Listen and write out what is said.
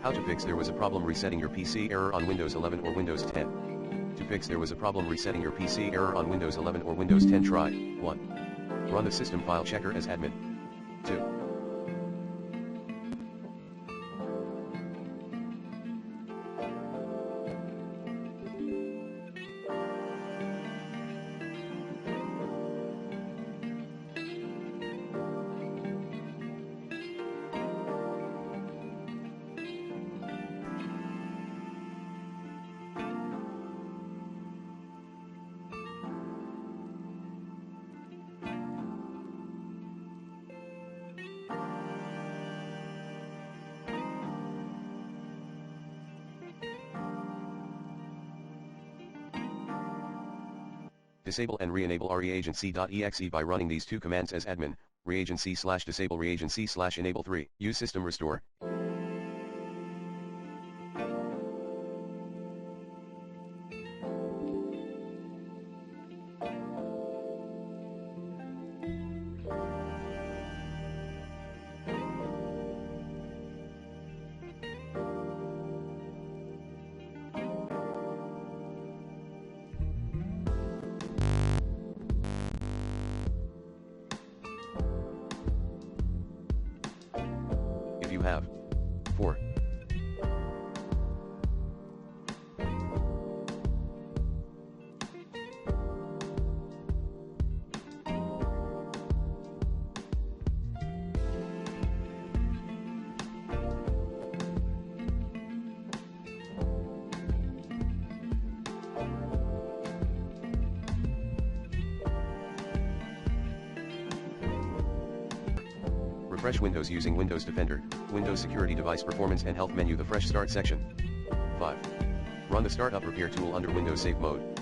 How to fix there was a problem resetting your PC, error on Windows 11 or Windows 10. To fix there was a problem resetting your PC, error on Windows 11 or Windows 10. Try 1. Run the system file checker as admin. 2. Disable and re-enable reagency.exe by running these two commands as admin, reagency/disable reagency/enable. 3. Use system restore. If you have 4. Refresh Windows using Windows Defender, Windows Security Device Performance and Health menu. The Fresh Start section. 5. Run the Startup Repair tool under Windows Safe Mode.